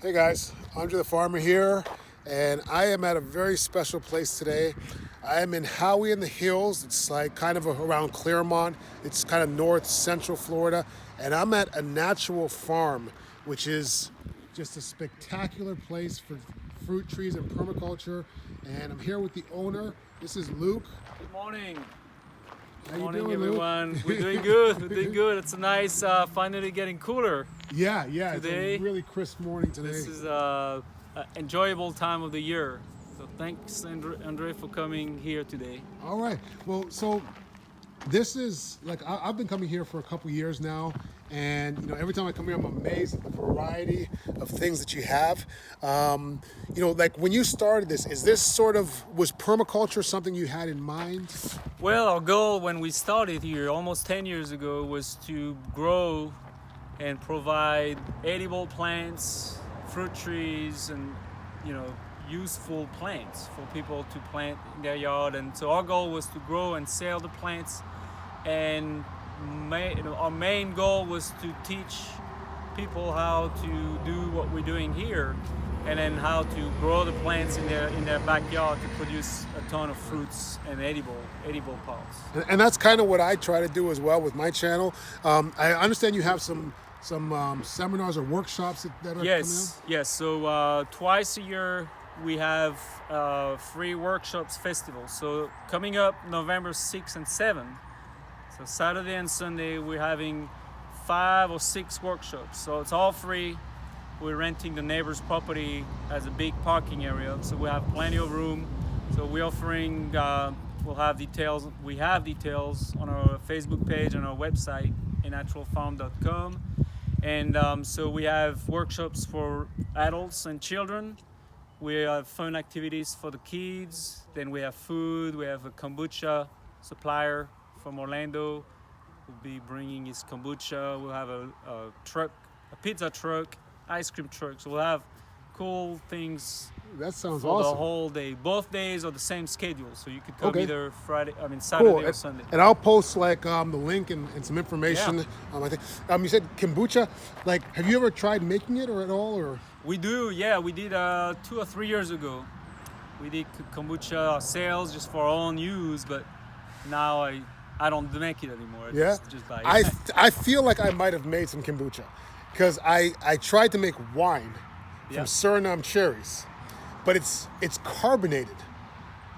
Hey guys, Andrethefarmer here, and I am at a very special place today. I am in Howey in the Hills. It's like kind of around Claremont. It's kind of north central Florida, and I'm at a natural farm, which is just a spectacular place for fruit trees and permaculture. And I'm here with the owner. This is Luke. Good morning. How Good you morning, doing, everyone. Luke? We're doing good. We're doing good. It's a nice, finally getting cooler. Yeah. Today, It's a really crisp morning today. This is an enjoyable time of the year. So thanks, Andre, for coming here today. All right. Well, so this is like I've been coming here for a couple years now, and every time I come here, I'm amazed at the variety of things that you have. Like when you started this, is this was permaculture something you had in mind? Well, our goal when we started here almost 10 years ago was to grow and provide edible plants, fruit trees, and useful plants for people to plant in their yard. And so our goal was to grow and sell the plants, and our main goal was to teach people how to do what we're doing here, and then how to grow the plants in their backyard to produce a ton of fruits and edible parts. And that's kind of what I try to do as well with my channel. I understand you have some seminars or workshops that are coming up? Yes. So twice a year we have free workshops festival. So coming up November 6th and 7th, so Saturday and Sunday, we're having 5 or 6 workshops. So it's all free. We're renting the neighbor's property as a big parking area, so we have plenty of room. So we're offering, we have details on our Facebook page and our website, naturalfarm.com. And so we have workshops for adults and children. We have fun activities for the kids. Then we have food. We have a kombucha supplier from Orlando who'll be bringing his kombucha. We'll have a pizza truck, ice cream truck. So we'll have cool things. That sounds for awesome. the whole day. Both days are the same schedule, so you could come Okay. either Saturday Cool. or Sunday. And I'll post like the link and some information. Yeah. I think you said kombucha. Like, have you ever tried making it or at all? Or We do, yeah. We did 2 or 3 years ago. We did kombucha ourselves just for our own use, but now I don't make it anymore. yeah, just buy it. I feel like I might have made some kombucha because I tried to make wine from Yeah. Suriname cherries, but it's carbonated,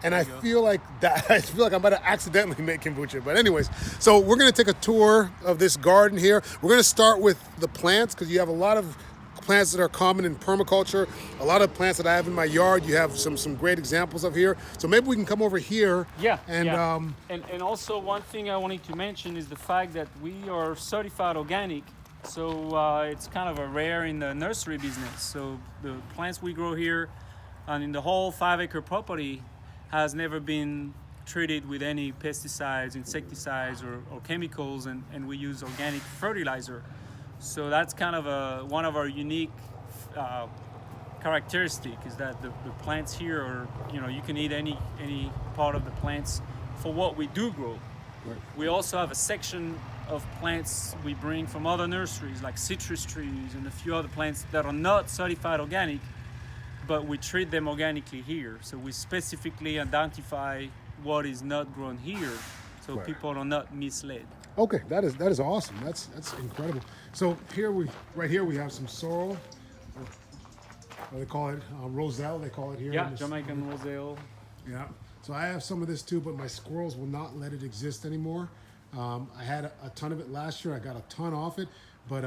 and I you go. feel like I might have accidentally made kombucha. But anyways, so we're gonna take a tour of this garden here. We're gonna start with the plants because you have a lot of plants that are common in permaculture. A lot of plants that I have in my yard, you have some great examples of here. So maybe we can come over here. And and also one thing I wanted to mention is the fact that we are certified organic. So it's kind of a rare in the nursery business. So the plants we grow here and in the whole 5-acre property has never been treated with any pesticides, insecticides, or chemicals, and we use organic fertilizer. So that's kind of one of our unique characteristic is that the plants here are, you can eat any part of the plants for what we do grow. Right. We also have a section of plants we bring from other nurseries like citrus trees and a few other plants that are not certified organic, but we treat them organically here. So we specifically identify what is not grown here, so Right. people are not misled. Okay, that is awesome. That's incredible. So right here we have some sorrel. Or they call it roselle. They call it here. Yeah, in this- Jamaican roselle. Yeah. So I have some of this too, but my squirrels will not let it exist anymore. I had a ton of it last year. I got a ton off it, but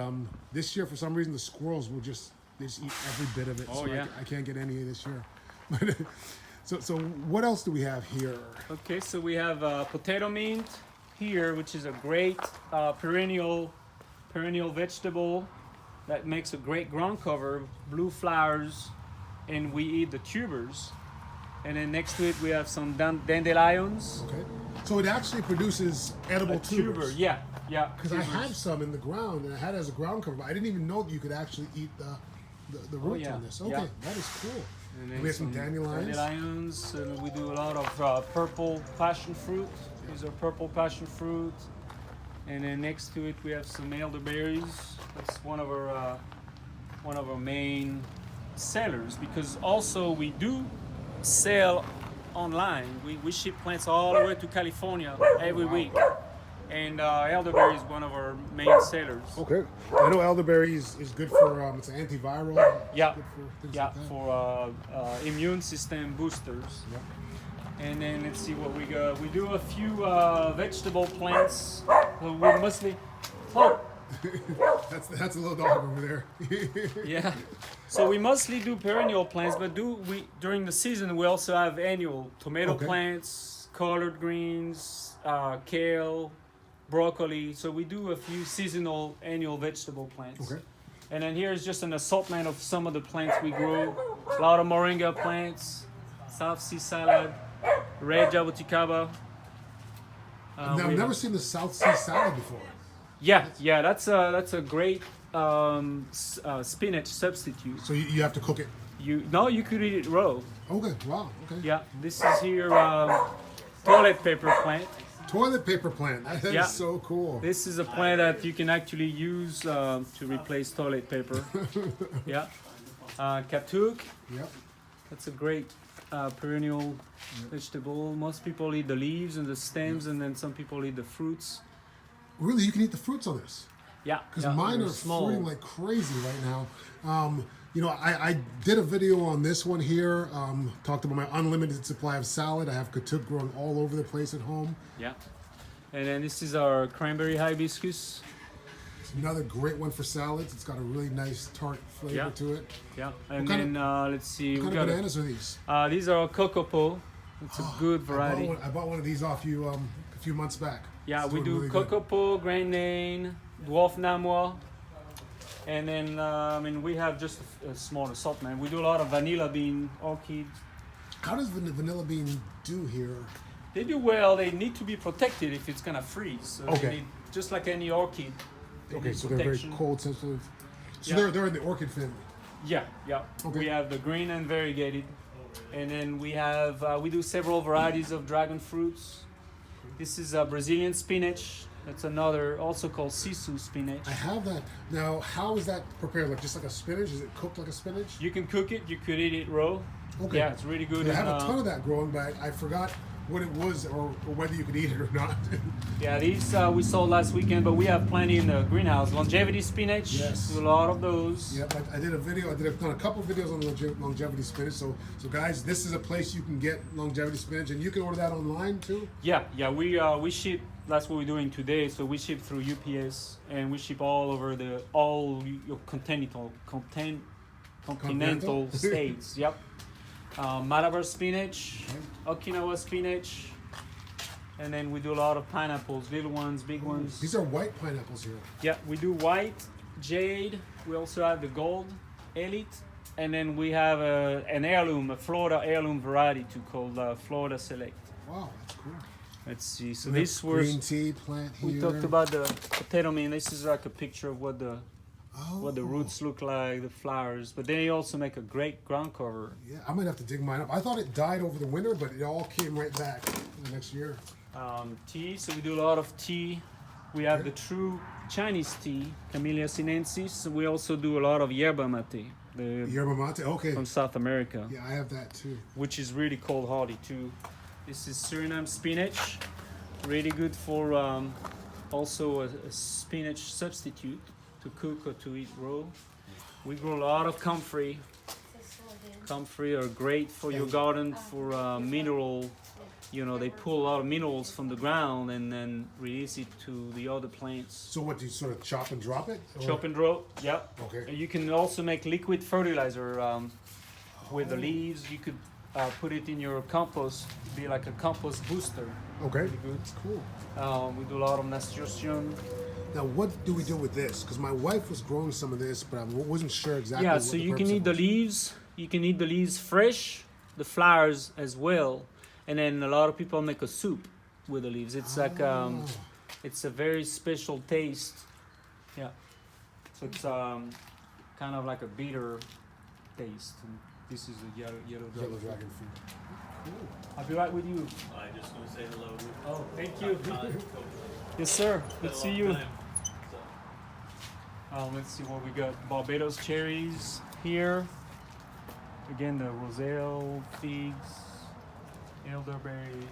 this year for some reason the squirrels they just eat every bit of it. Oh, so yeah. I can't get any this year. So what else do we have here? Okay, so we have potato mint here, which is a great perennial vegetable that makes a great ground cover, blue flowers, and we eat the tubers. And then next to it we have some dandelions. Okay. So it actually produces edible A tuber, tubers. yeah. Because I tubers. have some in the ground, and I had it as a ground cover, but I didn't even know that you could actually eat the roots yeah. on this. Okay, Yeah. that is cool. And then We have some dandelions. Dandelions, and we do a lot of purple passion fruit. These are purple passion fruit. And then next to it we have some elderberries. That's one of our main sellers, because also we do sell online. We ship plants all the way to California every week. And elderberry is one of our main sellers. Okay. I know elderberry is good for it's an antiviral. Yeah, Good for things yeah, like that. for immune system boosters. Yep. And then let's see what we got. We do a few vegetable plants. We mostly, That's a little dog over there. yeah. So we mostly do perennial plants, but during the season we also have annual tomato Okay. plants, collard greens, kale, broccoli. So we do a few seasonal annual vegetable plants. Okay. And then here's just an assortment of some of the plants we grow. A lot of moringa plants, South Sea salad, red jabuticaba. I've never seen the South Sea salad before. Yeah, that's a great spinach substitute. So you have to cook it. You could eat it raw. Okay. Wow. Okay. Yeah, this is here toilet paper plant. Toilet paper plant. That is Yeah. so cool. This is a plant that you can actually use to replace toilet paper. Yeah, katuk. Yep. That's a great perennial vegetable. Most people eat the leaves and the stems, and then some people eat the fruits. Really, you can eat the fruits on this. Yeah, Because yeah, mine they're are fruiting like crazy right now. I did a video on this one here. Talked about my unlimited supply of salad. I have katuk growing all over the place at home. Yeah, and then this is our cranberry hibiscus. It's another great one for salads. It's got a really nice tart flavor Yeah. to it. Yeah, and kind then let's see, What we kind of got bananas are these? these are cocopo. It's a good variety. I bought one of these off you a few months back. Yeah, It's we doing do really good. cocopo, grandane, dwarf namois, and then we have just a small assortment. We do a lot of vanilla bean, orchid. How does vanilla bean do here? They do well. They need to be protected if it's gonna freeze. So Okay. they need, just like any orchid. They Okay, need so they're very protection. cold sensitive. So Yeah. they're in the orchid family. Yeah. Okay. We have the green and variegated, and then we have we do several varieties of dragon fruits. This is a Brazilian spinach. That's another, also called sisu spinach. I have that. Now, how is that prepared? Like just like a spinach? Is it cooked like a spinach? You can cook it. You could eat it raw. Okay. Yeah, it's really good. I have and, a ton of that growing, but I forgot what it was or whether you could eat it or not. Yeah, these we sold last weekend, but we have plenty in the greenhouse. Longevity spinach. Yes. Do a lot of those. Yep, I did a video. I've done a couple videos on longevity spinach. So guys, this is a place you can get longevity spinach, and you can order that online too. Yeah. We ship. That's what we're doing today. So we ship through UPS, and we ship all over your continental Continental? states. Yep. Malabar spinach, Okinawa spinach, and then we do a lot of pineapples, little ones, big ones. These are white pineapples here. Yeah, we do white, jade. We also have the gold, elite, and then we have an heirloom, a Florida heirloom variety too called Florida Select. Wow, that's cool. Let's see. So We have this was green tea plant here. we talked about the potato bean. This is like a picture of what the roots look like, the flowers. But they also make a great ground cover. Yeah, I might have to dig mine up. I thought it died over the winter, but it all came right back the next year. Tea. So we do a lot of tea. We have the true Chinese tea, Camellia sinensis. We also do a lot of yerba mate, Yerba mate. Okay. from South America, Yeah, I have that too. which is really cold hardy too. This is Suriname spinach, really good for also a spinach substitute to cook or to eat raw. We grow a lot of comfrey. Comfrey are great for your garden for mineral. They pull a lot of minerals from the ground and then release it to the other plants. So what, do you sort of chop and drop it? Or- Chop and draw, yeah. Okay. And you can also make liquid fertilizer with the leaves. You could put it in your compost, be like a compost booster. Okay. Really good. That's cool. We do a lot of nasturtium. Now, what do we do with this? Because my wife was growing some of this, but I wasn't sure exactly. Yeah, what so the you can purpose eat of the it was. leaves. You can eat the leaves fresh, the flowers as well, and then a lot of people make a soup with the leaves. It's like it's a very special taste. Yeah, so it's kind of like a bitter taste. And this is a yellow Yellow dragon. dragon fruit. Cool. I'll be right with you. I just want to say hello. Oh, thank you. Coach. Yes, sir. Been Good a to see long you. time. So, Let's see what we got. Barbados cherries here. again the roselle, figs, elderberry,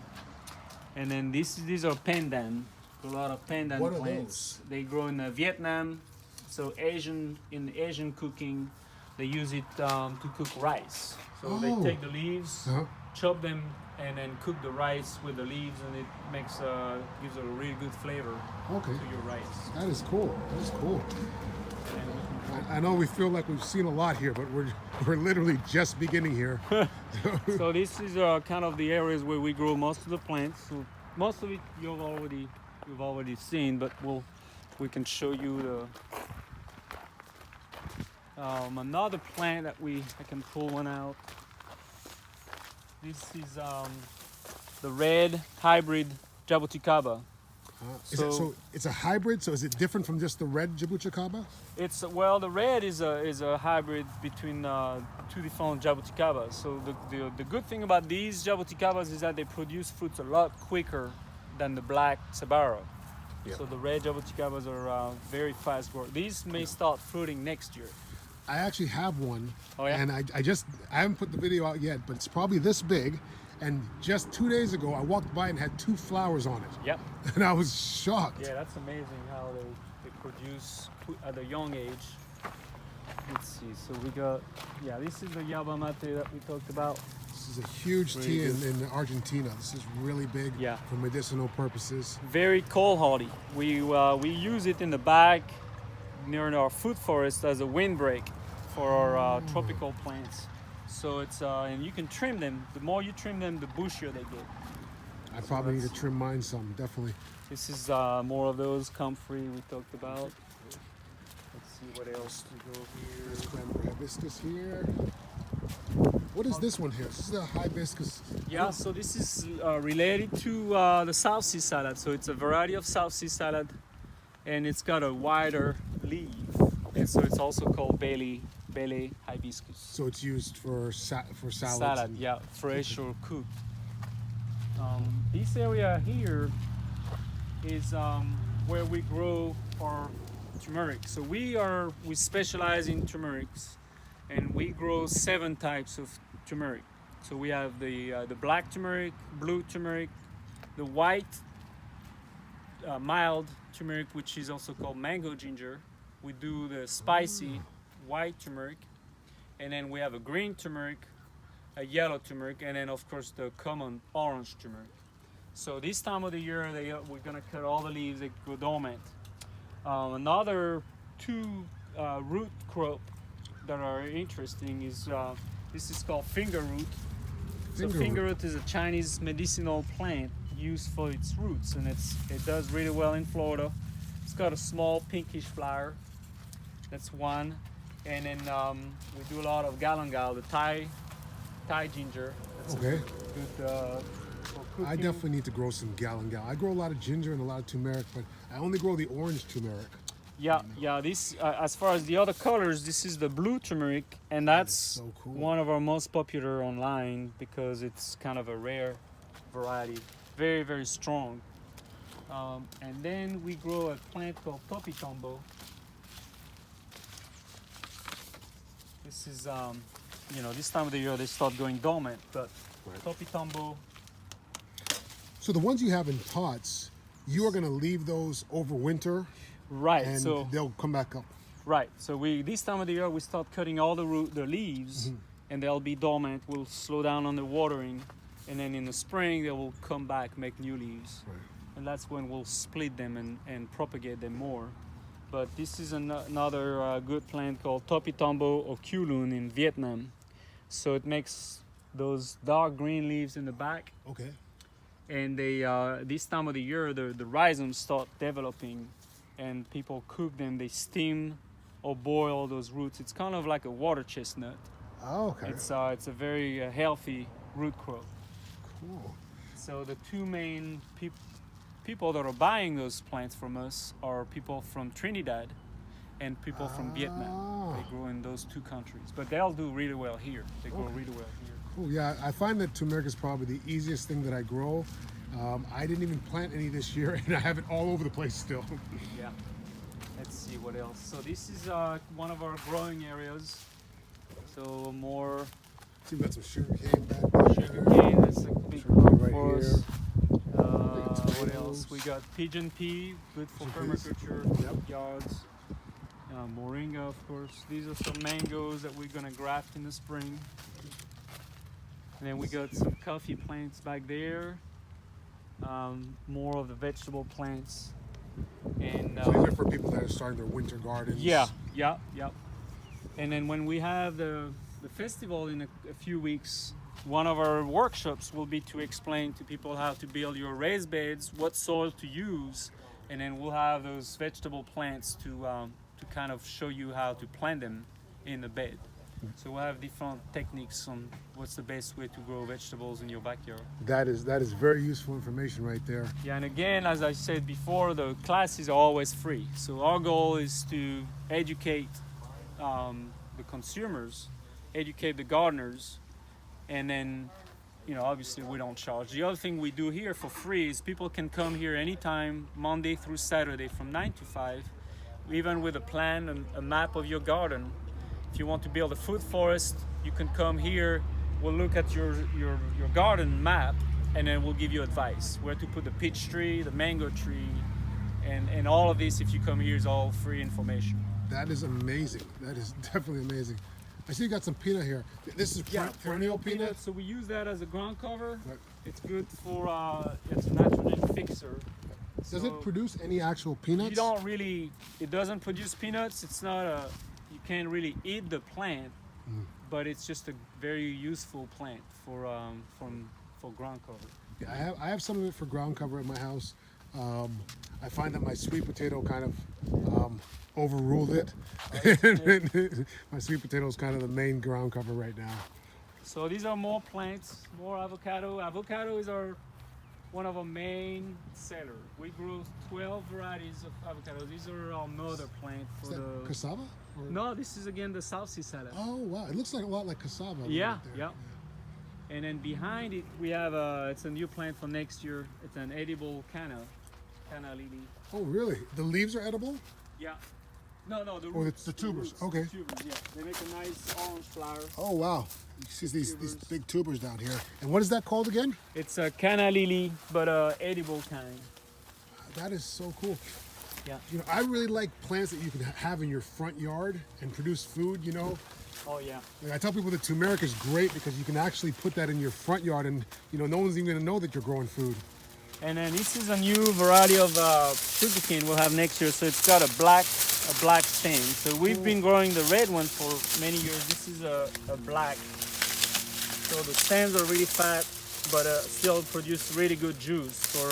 and then these are pandan. A lot of pandan What are plants. those? They grow in Vietnam, so in Asian cooking, they use it to cook rice. So they Oh. take the leaves, Uh-huh. chop them, and then cook the rice with the leaves, and it gives a really good flavor Okay. to your rice. That is cool. That is cool. And we can I know we feel like we've seen a lot here, but we're literally just beginning here. So this is kind of the areas where we grow most of the plants. So most of it you've already seen, but we can show you another plant that I can pull one out. This is the red hybrid jabuticaba. So it's a hybrid. So is it different from just the red jabuticaba? It's the red is a hybrid between two different jabuticabas. So the good thing about these jabuticabas is that they produce fruits a lot quicker than the black sabaro. Yeah. So the red jabuticabas are very fast growing. These may start fruiting next year. I actually have one. Oh, yeah? And I haven't put the video out yet, but it's probably this big. And just 2 days ago, I walked by and had 2 flowers on it. Yep. And I was shocked. Yeah, that's amazing how they produce at a young age. Let's see. So we got this is the yerba mate that we talked about. This is a huge Really tea good. in Argentina. This is really big Yeah. for medicinal purposes. Very cold hardy. We use it in the back near our food forest as a windbreak for our tropical plants. So it's and you can trim them. The more you trim them, the bushier they get. I probably need to trim mine some, definitely. This is more of those comfrey we talked about. Let's see what else to go There's here. Cranberry Hibiscus here. What is this one here? This is a hibiscus. Yeah, so this is related to the South Sea salad. So it's a variety of South Sea salad, and it's got a wider leaf, and so it's also called Bailey hibiscus. So it's used for salads. Salad, yeah, fresh or cooked. This area here is where we grow our turmeric. So we specialize in turmerics, and we grow 7 types of turmeric. So we have the black turmeric, blue turmeric, the white mild turmeric, which is also called mango ginger. We do the spicy white turmeric, and then we have a green turmeric, a yellow turmeric, and then of course the common orange turmeric. So this time of the year, we're gonna cut all the leaves that go dormant. Another 2 root crop that are interesting is this is called finger root. Finger root is a Chinese medicinal plant used for its roots, and it does really well in Florida. It's got a small pinkish flower. That's one. And then we do a lot of galangal, the Thai ginger. That's Okay. good for cooking. I definitely need to grow some galangal. I grow a lot of ginger and a lot of turmeric, but I only grow the orange turmeric. Yeah. This as far as the other colors, this is the blue turmeric, and that's so cool. one of our most popular online because it's kind of a rare variety, very very strong. And then we grow a plant called topitombo. This is this time of the year they start going dormant, but Right. topitombo. So the ones you have in pots, you are going to leave those over winter, Right. and So they'll come back up. right. So we this time of the year we start cutting all the leaves, Mm-hmm. and they'll be dormant. We'll slow down on the watering, and then in the spring they will come back, make new leaves, Right. and that's when we'll split them and propagate them more. But this is another good plant called topitombo or kulun in Vietnam. So it makes those dark green leaves in the back, Okay. and they this time of the year the rhizomes start developing, and people cook them. They steam or boil those roots. It's kind of like a water chestnut. Oh, okay. It's a very healthy root crop. Cool. So the 2 main people that are buying those plants from us are people from Trinidad and people from Vietnam. Ah. They grow in those 2 countries, but they'll do really well here. They grow really well here. Cool. Yeah, I find that turmeric is probably the easiest thing that I grow. I didn't even plant any this year, and I have it all over the place still. Yeah. Let's see what else. So this is one of our growing areas. So more So you've got some sugar cane back there. Sugarcane, that's a big Sugar crop right for us. here. What else? We got pigeon pea, good for Pigeon peas. permaculture, Yep. yards. Moringa, of course. These are some mangoes that we're gonna graft in the spring. And then we got some coffee plants back there. More of the vegetable plants. And So these are for people that are starting their winter gardens. yeah. And then when we have the festival in a few weeks, one of our workshops will be to explain to people how to build your raised beds, what soil to use, and then we'll have those vegetable plants to kind of show you how to plant them in the bed. So we'll have different techniques on what's the best way to grow vegetables in your backyard. That is very useful information right there. Yeah, and again, as I said before, the classes are always free. So our goal is to educate the consumers, educate the gardeners, and then, obviously we don't charge. The other thing we do here for free is people can come here anytime, Monday through Saturday from 9 to 5, even with a plan and a map of your garden. If you want to build a food forest, you can come here. We'll look at your garden map, and then we'll give you advice where to put the peach tree, the mango tree, and all of this. If you come here, is all free information. That is amazing. That is definitely amazing. I see you got some peanut here. This is perennial peanut. So we use that as a ground cover. Right. It's good for it's a nitrogen fixer. Does So it produce any actual peanuts? You don't really. It doesn't produce peanuts. It's not a. You can't really eat the plant, but it's just a very useful plant for ground cover. Yeah, I have some of it for ground cover at my house. I find that my sweet potato kind of overruled it. My sweet potato is kind of the main ground cover right now. So these are more plants, more avocado. Avocado is one of our main sellers. We grow 12 varieties of avocados. These are our mother plant for Is that cassava? Or? No, this is again the South Sea salad. Oh wow, it looks like a lot like cassava. Yeah, right there. yeah. And then behind it, we have it's a new plant for next year. It's an edible canna lily. Oh really? The leaves are edible? Yeah. No, the Oh, roots. the tubers. Roots, Okay. The tubers, yeah. They make a nice orange flower. Oh wow. You see these big tubers down here. And what is that called again? It's a canna lily, but edible kind. That is so cool. Yeah. I really like plants that you can have in your front yard and produce food, Oh yeah. Like I tell people that turmeric is great because you can actually put that in your front yard and, no one's even going to know that you're growing food. And then this is a new variety of sugarcane we'll have next year. So it's got a black stem. So we've been growing the red one for many years. This is a black. So the stems are really fat, but still produce really good juice for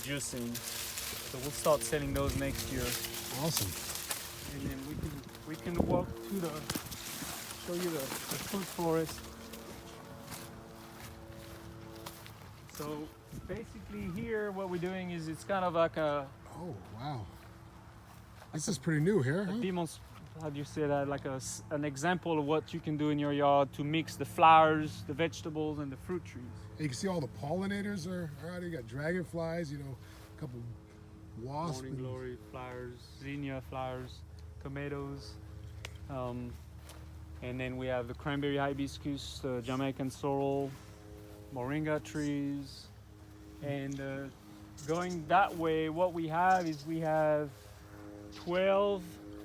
juicing. So we'll start selling those next year. Awesome. And then we can walk to show you the food forest. So basically here what we're doing is it's kind of like a Oh, wow. This is pretty new here, huh? how do you say that, like an example of what you can do in your yard to mix the flowers, the vegetables, and the fruit trees. You can see all the pollinators are out here. You got dragonflies, a couple wasps. Morning glory flowers, zinnia flowers, tomatoes, and then we have the cranberry hibiscus, the Jamaican sorrel, moringa trees, and going that way, what we have is we have 12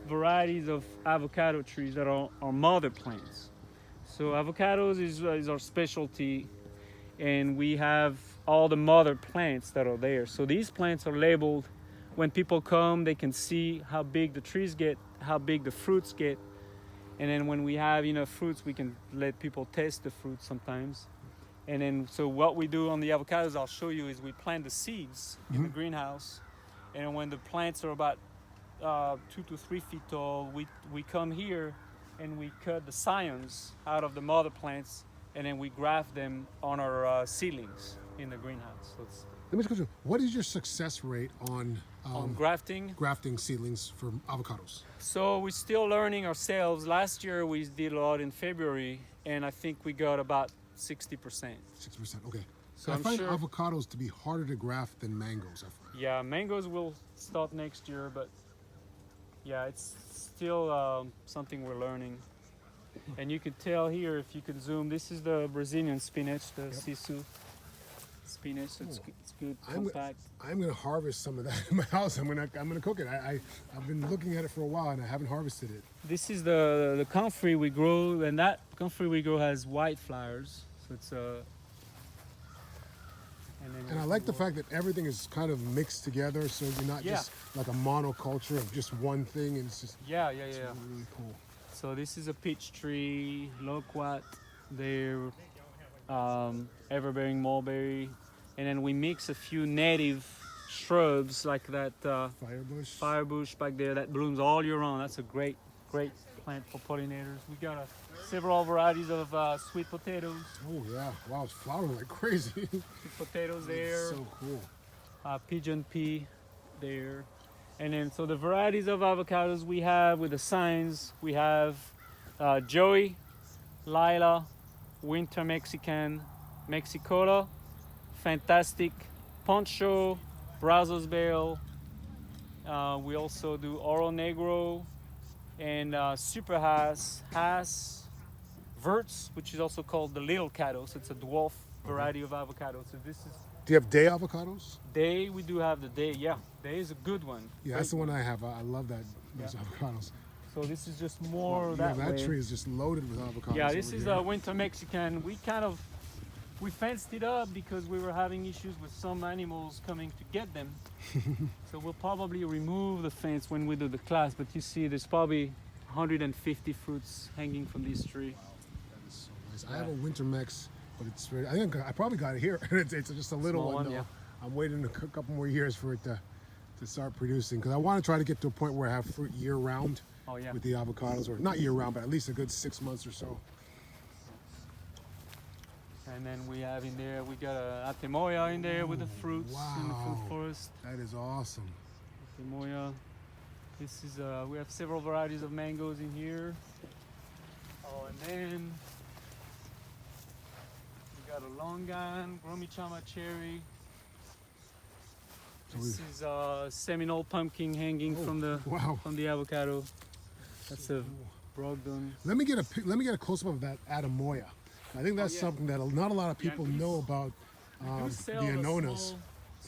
varieties of avocado trees that are our mother plants. So avocados is our specialty, and we have all the mother plants that are there. So these plants are labeled. When people come, they can see how big the trees get, how big the fruits get, and then when we have enough fruits, we can let people taste the fruit sometimes. And then, so what we do on the avocados, I'll show you, is we plant the seeds in the greenhouse, and when the plants are about 2 to 3 feet tall, we come here and we cut the scions out of the mother plants, and then we graft them on our seedlings in the greenhouse. So it's Let me just go. What is your success rate on grafting. grafting seedlings for avocados? So we're still learning ourselves. Last year we did a lot in February, and I think we got about 60%. 6%. Okay. So I I'm find sure- avocados to be harder to graft than mangoes. I find. Yeah, mangoes will start next year, but yeah, it's still something we're learning. And you can tell here, if you can zoom, this is the Brazilian spinach, the sisu spinach. So it's good, compact. I'm gonna harvest some of that in my house. I'm gonna cook it. I've been looking at it for a while and I haven't harvested it. This is the comfrey we grow, and that comfrey we grow has white flowers. So it's And I like the fact that everything is kind of mixed together, so you're not just like a monoculture of just one thing. And it's just it's really cool. So this is a peach tree, Loquat, they're everbearing mulberry, and then we mix a few native shrubs like that firebush back there that blooms all year round. That's a great plant for pollinators. We got several varieties of sweet potatoes. Oh yeah, wow, it's flowering like crazy. Sweet potatoes there. So cool. Pigeon pea there. And then, so the varieties of avocados we have with the signs, we have Joey, Lila, Winter Mexican, Mexicola, Fantastic, Poncho, Brazos Bale. We also do Oro Negro and Super Hass, Verts, which is also called the Little Cado. So it's a dwarf variety of avocado. So this is. Do you have day avocados? Day, we do have the day. Yeah, day is a good one. Yeah, that's the one I have. I love those avocados. So this is just more that that way. tree is just loaded with avocados. Yeah, this is a Winter Mexican. We fenced it up because we were having issues with some animals coming to get them. So we'll probably remove the fence when we do the class. But you see, there's probably 150 fruits hanging from this tree. That is so nice. I have a Winter Mex, but it's ready. I think I probably got it here. it's just a little Small one. one, yeah. I'm waiting a couple more years for it to start producing, because I want to try to get to a point where I have fruit year round with the avocados, or not year round, but at least a good 6 months or so. And then we have in there, we got a Atemoya in there with the fruits in the fruit forest. That is awesome. Atemoya. This is we have several varieties of mangoes in here. Oh, and then we got a longan, Gromichama cherry. This is Seminole pumpkin hanging from the avocado. That's a Brogdon. Let me get a close up of that Atemoya. I think that's something that not a lot of people know about. The Anonas.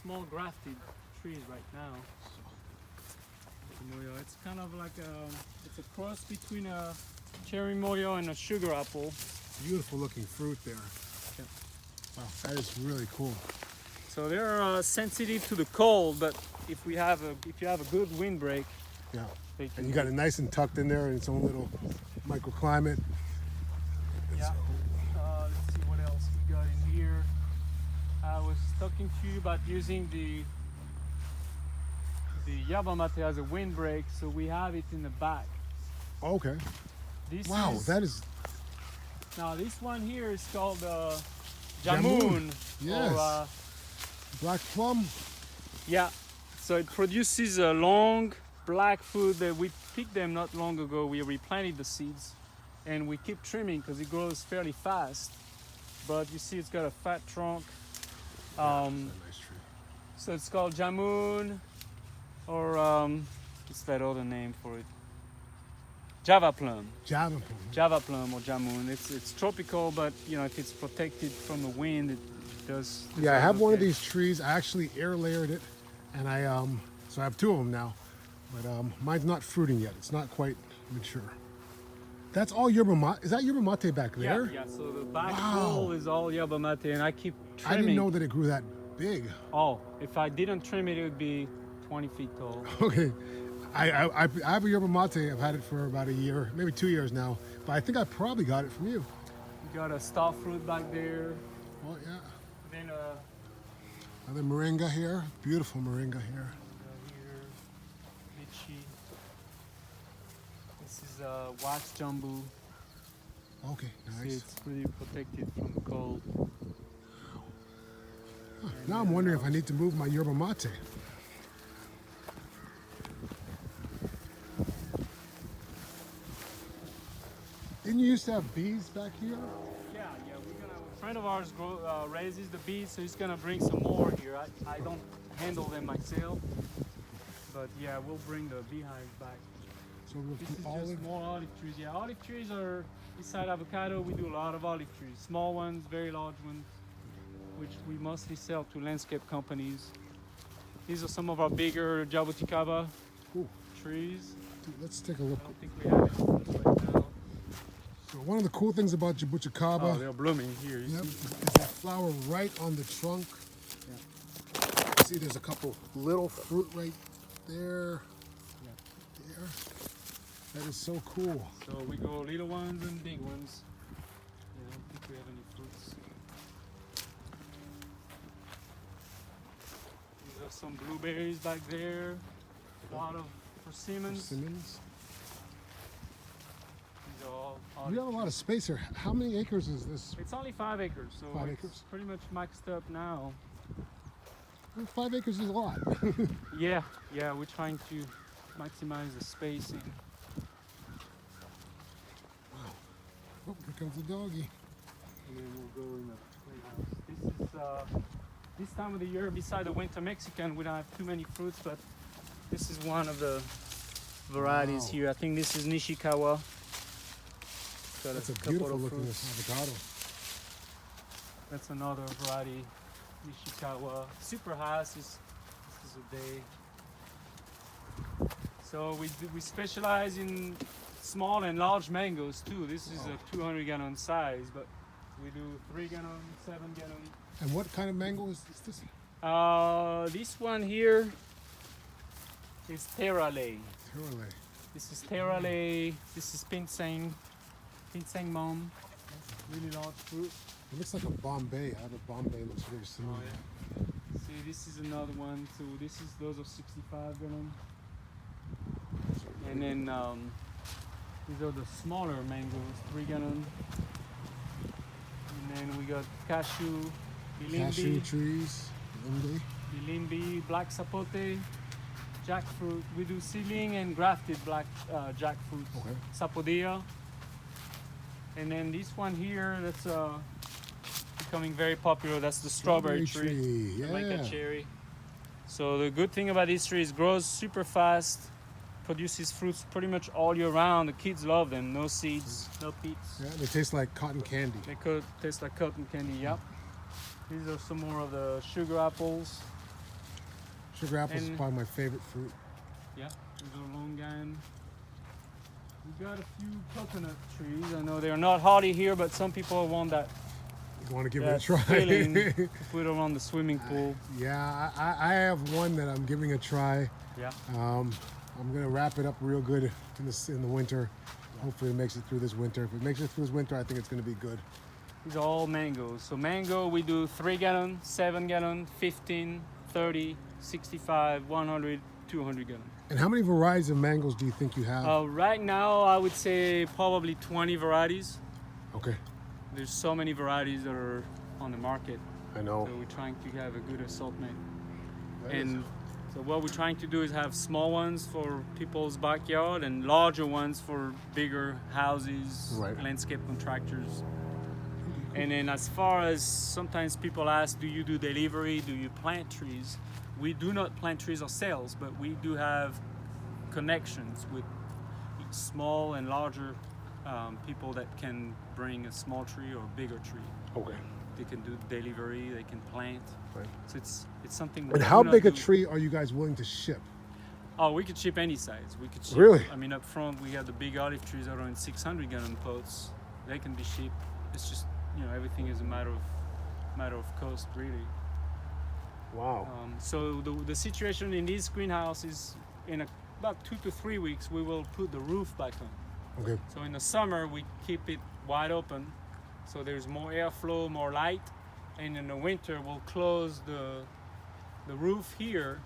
Small grafted trees right now. Moyo. It's kind of like it's a cross between a cherry moyo and a sugar apple. Beautiful looking fruit there. Yeah. Wow, that is really cool. So they're sensitive to the cold, but if you have a good windbreak, and you got it nice and tucked in there in its own little microclimate. Yeah. Let's see what else we got in here. I was talking to you about using the yerba mate as a windbreak, so we have it in the back. Okay. That is. Now this one here is called Jamun. Yes. Or, black plum. Yeah. So it produces a long black fruit that we picked them not long ago. We replanted the seeds, and we keep trimming because it grows fairly fast. But you see, it's got a fat trunk. That's a nice tree. So it's called Jamun, or what's that other name for it? Java plum. Java plum. Java plum or Jamun. It's tropical, but you know, if it's protected from the wind, it does. Yeah, I have one of these trees. I actually air layered it, and so I have two of them now. But mine's not fruiting yet. It's not quite mature. That's all yerba mate. Is that yerba mate back there? Yeah. So the back wall is all yerba mate, and I keep trimming. I didn't know that it grew that big. Oh, if I didn't trim it, it would be 20 feet tall. Okay. I have a yerba mate. I've had it for about a year, maybe 2 years now. But I think I probably got it from you. You got a star fruit back there. Oh yeah. Then another moringa here. Beautiful moringa here. Here, lychee. This is wax jambu. Okay, nice. See, it's pretty protected from the cold. Now I'm wondering if I need to move my yerba mate. Didn't you used to have bees back here? Yeah. A friend of ours raises the bees, so he's gonna bring some more here. I don't handle them myself, but yeah, we'll bring the beehives back. So we'll This put is olive. just more olive trees. Yeah, olive trees are beside avocado. We do a lot of olive trees, small ones, very large ones, which we mostly sell to landscape companies. These are some of our bigger jabuticaba Ooh, trees. dude, let's take a look. I don't think we have it right now. So one of the cool things about jabuticaba Oh, they're blooming here. You yep, see? is they flower right on the trunk. Yeah. You see there's a couple little fruit right there. Yeah. There. That is so cool. So we go little ones and big ones. Yeah, I don't think we have any fruits. These are some blueberries back there. A lot of persimmons. Persimmons. These are all You have a lot of space here. How many acres is this? It's only 5 acres, so 5 it's acres? pretty much maxed up now. Well, 5 acres is a lot. Yeah, we're trying to maximize the spacing. Oh, here comes the doggy. And then we'll go in the greenhouse. This is this time of the year, beside the winter Mexican, we don't have too many fruits, but this is one of the varieties Wow. here. I think this is Nishikawa. Got That's a couple beautiful of looking fruits. avocado. That's another variety, Nishikawa. Super Haas is a day. So we specialize in small and large mangoes too. This is a 200-gallon size, but we do 3-gallon, 7-gallon. And what kind of mango is this? This one here is Terrale. Turmeric. This is Terrale. This is Pinseng Mom. Really large fruit. It looks like a Bombay. I have a Bombay. It looks very similar. Oh, yeah. See, this is another one. So those are 65 gallon. And then these are the smaller mangoes, 3 gallon. And then we got cashew, Cashew bilimbi, trees. black sapote, jackfruit. We do seedling and grafted black jackfruit, Okay. sapodilla. And then this one here, that's becoming very popular. That's the strawberry tree. Yeah. Like a cherry. So the good thing about this tree is it grows super fast, produces fruits pretty much all year round. The kids love them. No seeds, no pits. Yeah, they taste like cotton candy. They could taste like cotton candy. Yep. These are some more of the sugar apples. Sugar apples is And- probably my favorite fruit. Yeah, these are longan. We got a few coconut trees. I know they're not hardy here, but some people want that You want to give it a that try? feeling to put around the swimming pool. Yeah, I have one that I'm giving a try. Yeah. I'm gonna wrap it up real good in the winter. Hopefully it makes it through this winter. If it makes it through this winter, I think it's gonna be good. These are all mangoes. So mango, we do 3 gallon, 7 gallon, 15, 30, 65, 100, 200 gallon. And how many varieties of mangoes do you think you have? Right now, I would say probably 20 varieties. Okay, There's so many varieties that are on the market. I know. So we're trying to have a good assortment. That is- And so what we're trying to do is have small ones for people's backyard and larger ones for bigger houses, Right. landscape contractors. And then as far as sometimes people ask, do you do delivery? Do you plant trees? We do not plant trees ourselves, but we do have connections with small and larger people that can bring a small tree or a bigger tree. Okay. They can do delivery, they can plant. Right. So it's something. we And do how not big a do- tree are you guys willing to ship? Oh, we could ship any size. We could ship. Really? I mean, up front we have the big olive trees that are in 600-gallon pots. They can be shipped. It's just everything is a matter of cost, really. Wow. So the situation in this greenhouse is in about 2 to 3 weeks we will put the roof back on. Okay. So in the summer we keep it wide open, so there's more airflow, more light, and in the winter we'll close the roof here,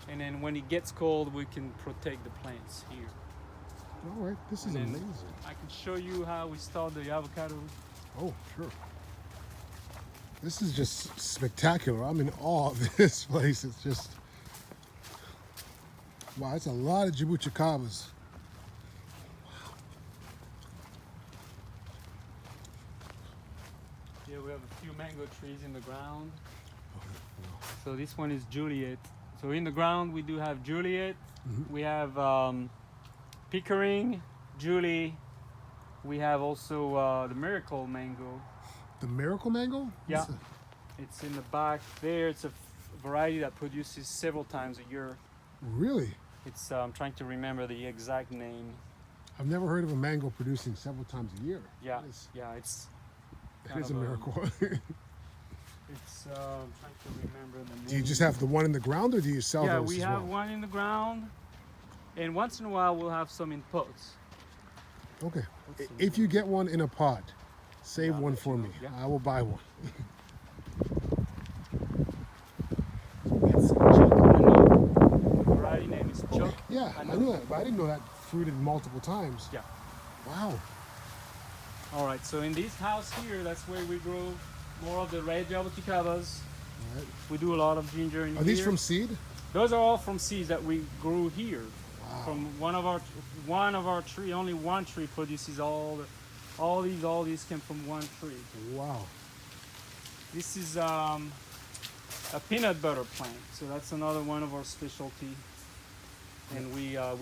and then when it gets cold we can protect the plants here. All right. This is And then amazing. I can show you how we start the avocados. Oh, sure. This is just spectacular. I'm in awe of this place. It's just, wow, it's a lot of jabuticabas. Here we have a few mango trees in the ground. So this one is Juliet. So in the ground we do have Juliet. Mhm. We have Pickering, Julie. We have also the Miracle Mango. The Miracle Mango? Yeah, it's in the back there. It's a variety that produces several times a year. Really? It's I'm trying to remember the exact name. I've never heard of a mango producing several times a year. Yeah, That it's is a miracle. it's I'm trying to remember the name. Do you just have the one in the ground, or do you sell Yeah, those we as have well? one in the ground, and once in a while we'll have some in pots. Okay. Let's see. If you get one in a pot, save Yeah, I'll one let for you me. know. Yeah. I will buy one. It's Chuck. I know. The variety name is Chuck. Yeah, I knew that, but I didn't know that fruited multiple times. Yeah. Wow. All right. So in this house here, that's where we grow more of the red avocados. All right. We do a lot of ginger in here. Are these from seed? Those are all from seeds that we grew here. Wow. From one of our tree. Only one tree produces all these came from one tree. Wow. This is a peanut butter plant, so that's another one of our specialty. And we have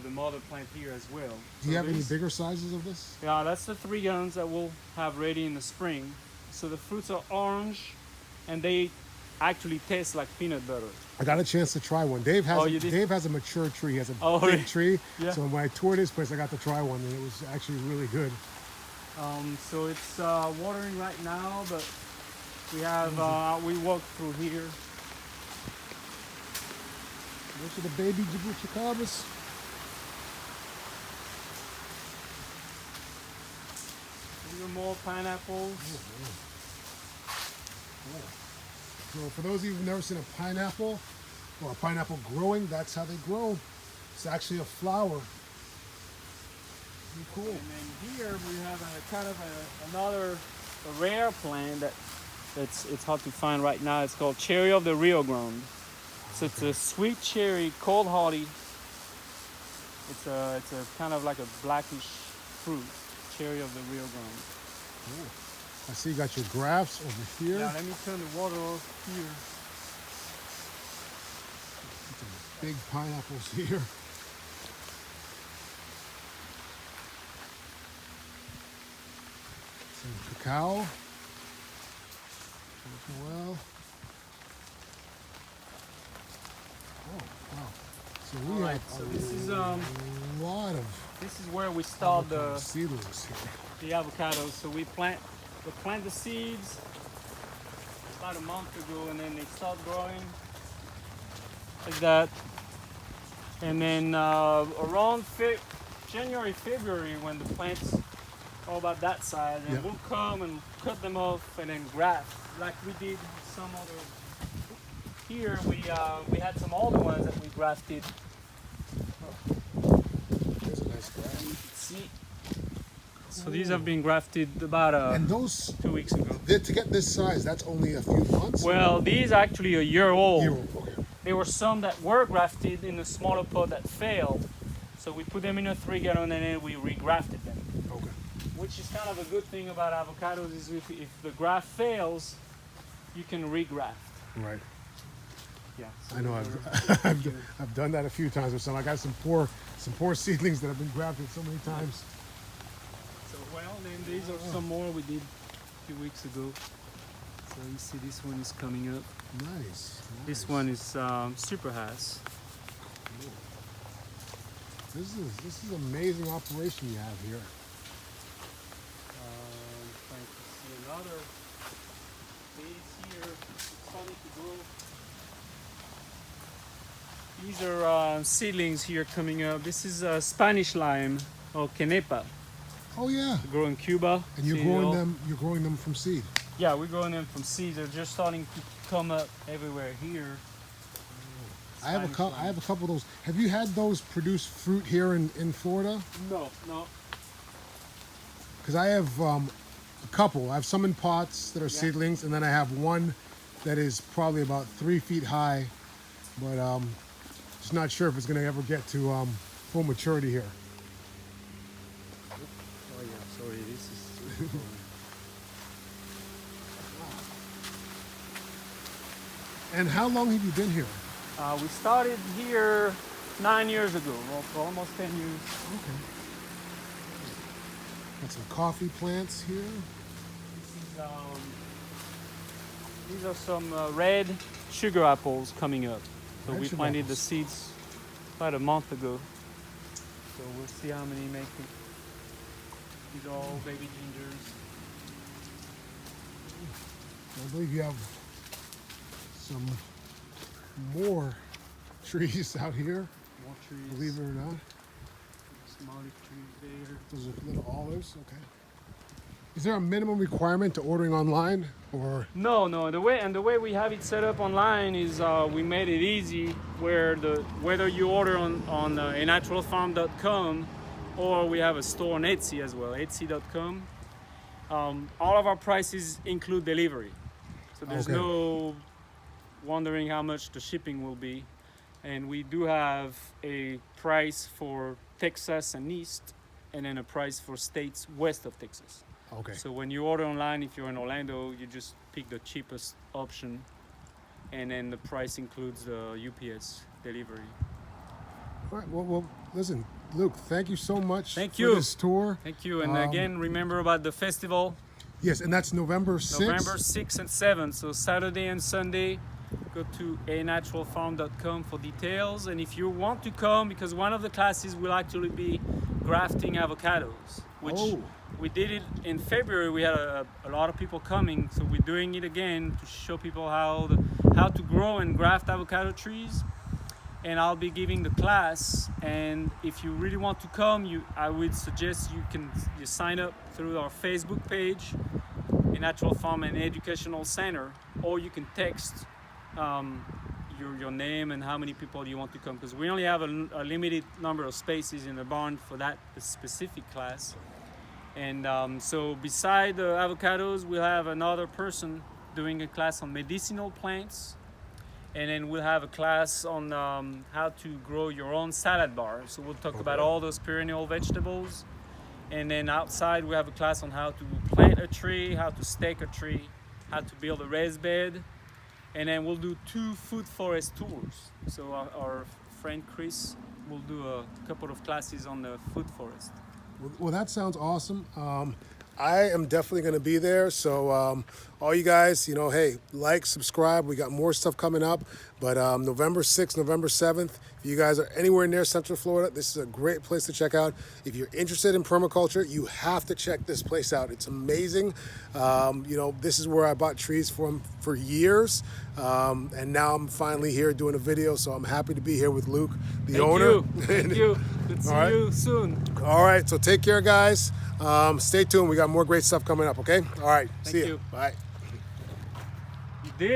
the mother plant here as well. Do you have any bigger sizes of this? Yeah, that's the 3 gallons that we'll have ready in the spring. So the fruits are orange, and they actually taste like peanut butter. I got a chance to try one. Dave has you did? Dave has a mature tree. He has a Oh, big really? tree. Yeah. So when I toured his place, I got to try one, and it was actually really good. So it's watering right now, but we have we walk through here. Those are the baby Trebuchet. These are more pineapples. So for those of you who've never seen a pineapple, or a pineapple growing, that's how they grow. It's actually a flower. Pretty cool. And then here we have another rare plant it's hard to find right now. It's called Cherry of the Rio Grande. So it's a sweet cherry, cold hardy. It's a kind of like a blackish fruit, cherry of the Rio Grande. Cool. I see you got your grafts over here. Yeah, let me turn the water off here. Some big pineapples here. Some cacao. Well. Oh, wow. So we Alright, have so a this is lot of this is where we start avocado the seedlings here. avocados. So we plant the seeds about a month ago, and then they start growing like that. And then around January, February, when the plants are about that size, and Yeah. we'll come and cut them off and then graft like we did some other. Here we had some older ones that we grafted. There's a nice graft. You can see. So these have been grafted about And those, 2 weeks ago. to get this size, that's only a few months? Well, these are actually a year old. Okay. There were some that were grafted in a smaller pot that failed. So we put them in a 3 gallon and then we regrafted them. Okay. Which is kind of a good thing about avocados is if the graft fails, you can regraft. Right. Yeah. I know I've done that a few times with some. I got some poor seedlings that have been grafted so many times. So well, then these are some more we did a few weeks ago. So you see this one is coming up. Nice. This one is super has. Cool. This is amazing operation you have here. Trying to see another base here starting to grow. These are seedlings here coming up. This is Spanish lime or Quenepa. Oh yeah. They grow in Cuba. And you're See growing all- them. You're growing them from seed. Yeah, we're growing them from seeds. They're just starting to come up everywhere here. I have a Spanish couple. lime. I have a couple of those. Have you had those produce fruit here in Florida? No. Because I have a couple. I have some in pots that are seedlings, and then I have one that is probably about 3 feet high, but just not sure if it's going to ever get to full maturity here. Oh yeah, sorry, this is. And how long have you been here? We started here 9 years ago, well, for almost 10 years. Okay. Got some coffee plants here. These are some red sugar apples coming up. So Red we sugar planted the apples. seeds about a month ago. So we'll see how many make it. These are all baby gingers. I believe you have some more trees out here, More trees. believe it or not. Some olive trees there. Those are little olives, okay. Is there a minimum requirement to ordering online, or? No. The way we have it set up online is we made it easy where whether you order on naturalfarm.com or we have a store on Etsy as well, Etsy.com. All of our prices include delivery, so there's Okay. no wondering how much the shipping will be. And we do have a price for Texas and East, and then a price for states west of Texas. Okay. So when you order online, if you're in Orlando, you just pick the cheapest option, and then the price includes the UPS delivery. All right, well, listen, Luke, thank you so much Thank for you. this tour. Thank you. And again, remember about the festival, Yes, and that's November 6th. November 6th and 7th. So Saturday and Sunday, go to anaturalfarm.com for details. And if you want to come, because one of the classes will actually be grafting avocados, which Oh. we did it in February. We had a lot of people coming, so we're doing it again to show people how to grow and graft avocado trees. And I'll be giving the class. And if you really want to come, I would suggest you sign up through our Facebook page, a Natural Farm and Educational Center, or you can text your name and how many people you want to come, because we only have a limited number of spaces in the barn for that specific class. And so beside the avocados, we'll have another person doing a class on medicinal plants, and then we'll have a class on how to grow your own salad bar. So we'll talk about all those perennial vegetables. And then outside we have a class on how to plant a tree, how to stake a tree, how to build a raised bed. And then we'll do 2 food forest tours. So our friend Chris will do a couple of classes on the food forest. Well, that sounds awesome. I am definitely going to be there. So all you guys, hey, like, subscribe. We got more stuff coming up. But November 6th, November 7th, if you guys are anywhere near Central Florida, this is a great place to check out. If you're interested in permaculture, you have to check this place out. It's amazing. This is where I bought trees from for years. And now I'm finally here doing a video. So I'm happy to be here with Luke, the owner. Thank you. Good to see you soon. All right, so take care, guys. Stay tuned. We got more great stuff coming up, okay? All right, see you. you. Bye.